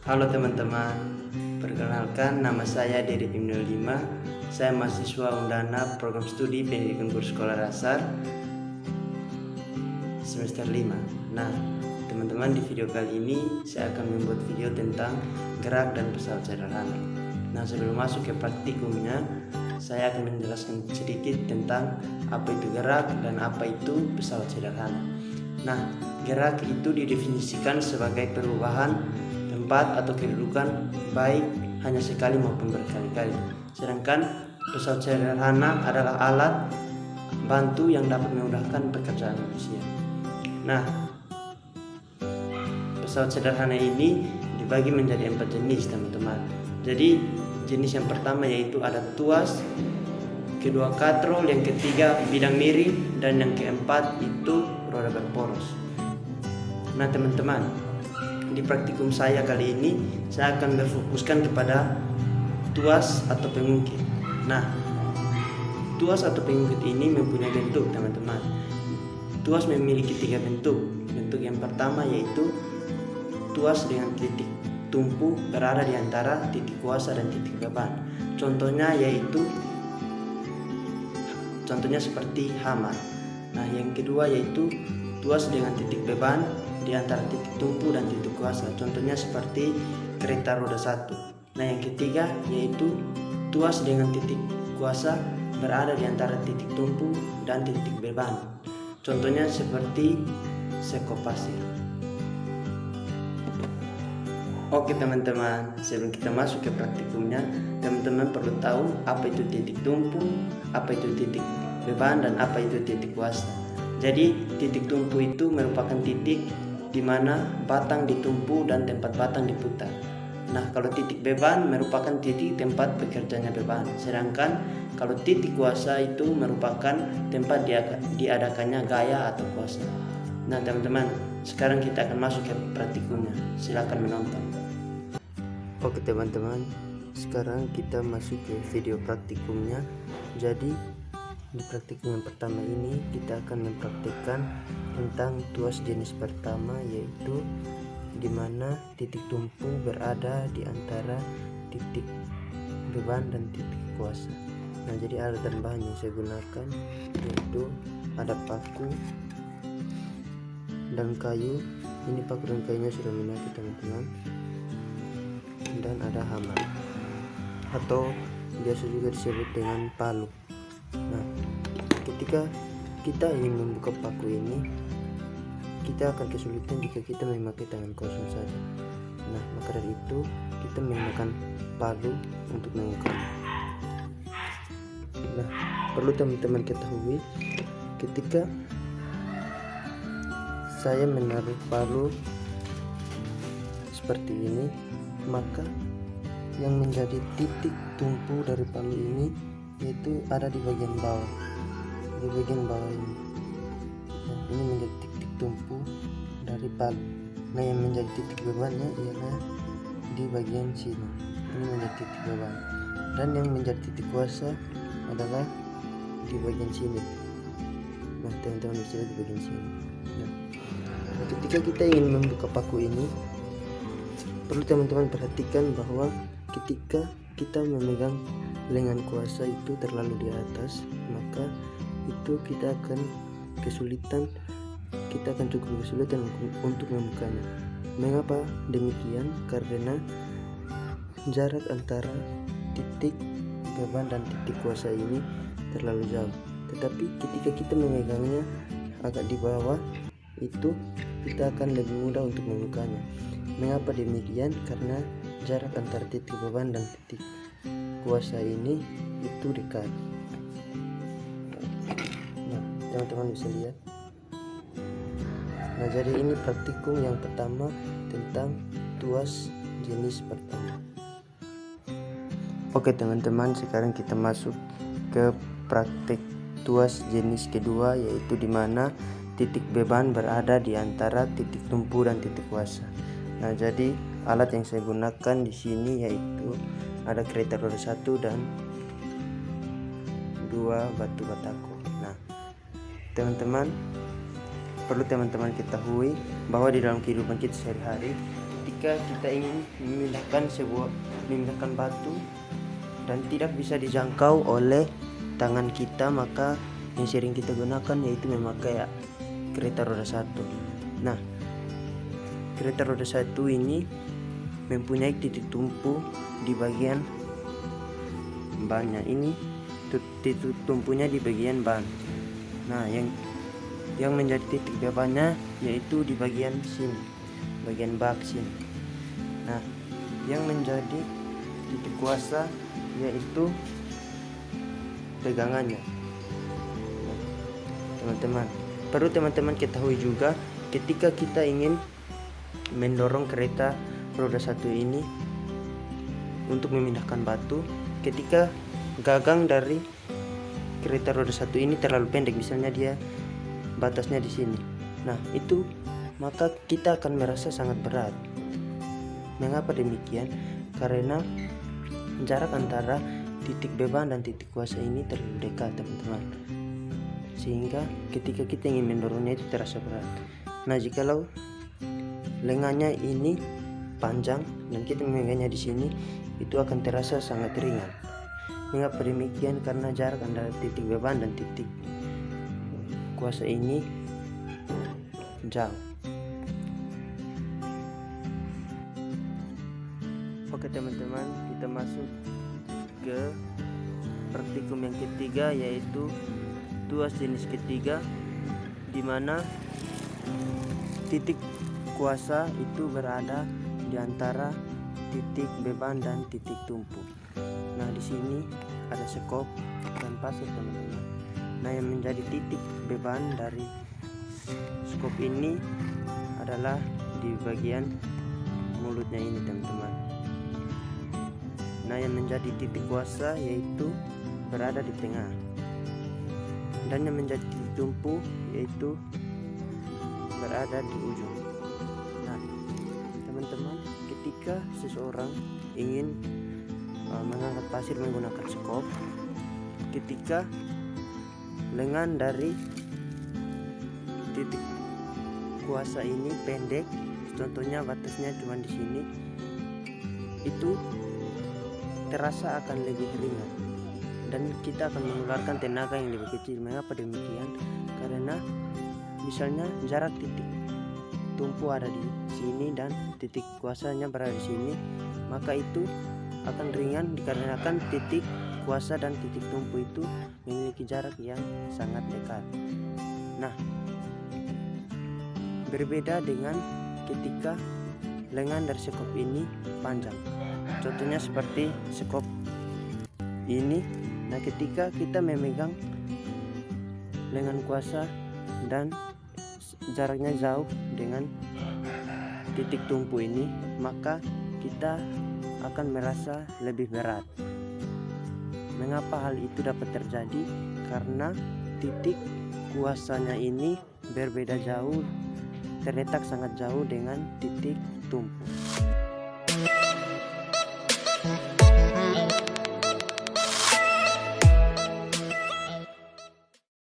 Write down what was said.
Halo teman-teman, perkenalkan nama saya Dedi Ibnul 5. Saya mahasiswa Undana Program Studi Pendidikan Guru Sekolah Dasar semester 5. Nah, teman-teman, di video kali ini saya akan membuat video tentang gerak dan pesawat sederhana. Nah, sebelum masuk ke praktikumnya, saya akan menjelaskan sedikit tentang apa itu gerak dan apa itu pesawat sederhana. Nah, gerak itu didefinisikan sebagai perubahan tempat atau kedudukan baik hanya sekali maupun berkali-kali. Sedangkan pesawat sederhana adalah alat bantu yang dapat memudahkan pekerjaan manusia. Nah, pesawat sederhana ini dibagi menjadi 4 jenis, teman-teman. Jadi jenis yang pertama yaitu ada tuas, kedua katrol, yang ketiga bidang miring, dan yang keempat itu roda berporos. Nah teman-teman, di praktikum saya kali ini saya akan berfokuskan kepada tuas atau pengungkit. Nah, tuas atau pengungkit ini mempunyai bentuk, teman-teman. Tuas memiliki 3 bentuk. Bentuk yang pertama yaitu tuas dengan titik tumpu berada di antara titik kuasa dan titik beban. Contohnya seperti hamar. Nah, yang kedua yaitu tuas dengan titik beban di antara titik tumpu dan titik kuasa. Contohnya seperti kereta roda 1. Nah, yang ketiga yaitu tuas dengan titik kuasa berada di antara titik tumpu dan titik beban. Contohnya seperti sekop pasir. Oke teman-teman, sebelum kita masuk ke praktikumnya, teman-teman perlu tahu apa itu titik tumpu, apa itu titik beban, dan apa itu titik kuasa. Jadi titik tumpu itu merupakan titik di mana batang ditumpu dan tempat batang diputar. Nah, kalau titik beban merupakan titik tempat bekerjanya beban. Sedangkan kalau titik kuasa itu merupakan tempat diadakannya gaya atau kuasa. Nah teman-teman, sekarang kita akan masuk ke praktikumnya. Silakan menonton. Oke teman-teman, sekarang kita masuk ke video praktikumnya. Jadi di praktikum yang pertama ini kita akan mempraktikkan tentang tuas jenis pertama, yaitu di mana titik tumpu berada di antara titik beban dan titik kuasa. Nah, jadi alat dan bahan yang saya gunakan yaitu ada paku dan kayu. Ini paku dan kayunya sudah menyatu, teman-teman. Dan ada hammer atau biasa juga disebut dengan palu. Nah, ketika kita ingin membuka paku ini, kita akan kesulitan jika kita memakai tangan kosong saja. Nah, maka dari itu kita menggunakan palu untuk membukanya. Nah, perlu teman-teman ketahui, ketika saya menaruh palu seperti ini, maka yang menjadi titik tumpu dari palu ini yaitu ada di bagian bawah, ini. Nah, ini menjadi titik tumpu dari palu. Nah, yang menjadi titik bebannya ialah di bagian sini. Ini menjadi titik beban. Dan yang menjadi titik kuasa adalah di bagian sini. Nah, teman-teman bisa lihat di bagian sini. Nah, ketika kita ingin membuka paku ini, perlu teman-teman perhatikan bahwa ketika kita memegang lengan kuasa itu terlalu di atas, maka itu kita akan cukup kesulitan untuk membukanya. Mengapa demikian? Karena jarak antara titik beban dan titik kuasa ini terlalu jauh. Tetapi ketika kita memegangnya agak di bawah, itu kita akan lebih mudah untuk membukanya. Mengapa demikian? Karena jarak antara titik beban dan titik kuasa ini itu dekat. Nah, teman-teman bisa lihat. Nah, jadi ini praktikum yang pertama tentang tuas jenis pertama. Oke teman-teman, sekarang kita masuk ke praktik tuas jenis kedua, yaitu di mana titik beban berada di antara titik tumpu dan titik kuasa. Nah, jadi alat yang saya gunakan di sini yaitu ada kereta roda 1 dan 2 batu batako. Nah, teman-teman, perlu teman-teman ketahui bahwa di dalam kehidupan kita sehari-hari ketika kita ingin memindahkan batu dan tidak bisa dijangkau oleh tangan kita, maka yang sering kita gunakan yaitu memakai kereta roda satu. Nah, kereta roda satu ini mempunyai titik tumpu di bagian bannya. Ini titik tumpunya di bagian ban. Nah, yang menjadi titik bebannya yaitu di bagian sini, bagian bak sini. Nah, yang menjadi titik kuasa yaitu pegangannya. Nah, teman-teman, perlu teman-teman ketahui juga ketika kita ingin mendorong kereta roda satu ini untuk memindahkan batu, ketika gagang dari kereta roda satu ini terlalu pendek, misalnya dia batasnya di sini, nah itu maka kita akan merasa sangat berat. Mengapa demikian? Karena jarak antara titik beban dan titik kuasa ini terlalu dekat, teman-teman, sehingga ketika kita ingin mendorongnya itu terasa berat. Nah, jikalau lengannya ini panjang dan kita memegangnya di sini, itu akan terasa sangat ringan. Mengapa demikian? Karena jarak antara titik beban dan titik kuasa ini jauh. Oke teman-teman, kita masuk ke praktikum yang ketiga, yaitu tuas jenis ketiga, di mana titik kuasa itu berada di antara titik beban dan titik tumpu. Nah, di sini ada sekop dan pasir, teman-teman. Nah, yang menjadi titik beban dari sekop ini adalah di bagian mulutnya ini, teman-teman. Nah, yang menjadi titik kuasa yaitu berada di tengah, dan yang menjadi titik tumpu yaitu berada di ujung. Nah, teman-teman, ketika seseorang ingin mengangkat pasir menggunakan sekop, ketika lengan dari titik kuasa ini pendek, contohnya batasnya cuma di sini, itu terasa akan lebih ringan dan kita akan mengeluarkan tenaga yang lebih kecil. Mengapa demikian? Karena misalnya jarak titik tumpu ada di sini dan titik kuasanya berada di sini, maka itu akan ringan dikarenakan titik kuasa dan titik tumpu itu memiliki jarak yang sangat dekat. Nah, berbeda dengan ketika lengan dari sekop ini panjang, contohnya seperti sekop ini. Nah, ketika kita memegang lengan kuasa dan jaraknya jauh dengan titik tumpu ini, maka kita akan merasa lebih berat. Mengapa hal itu dapat terjadi? Karena titik kuasanya ini berbeda jauh, terletak sangat jauh dengan titik tumpu.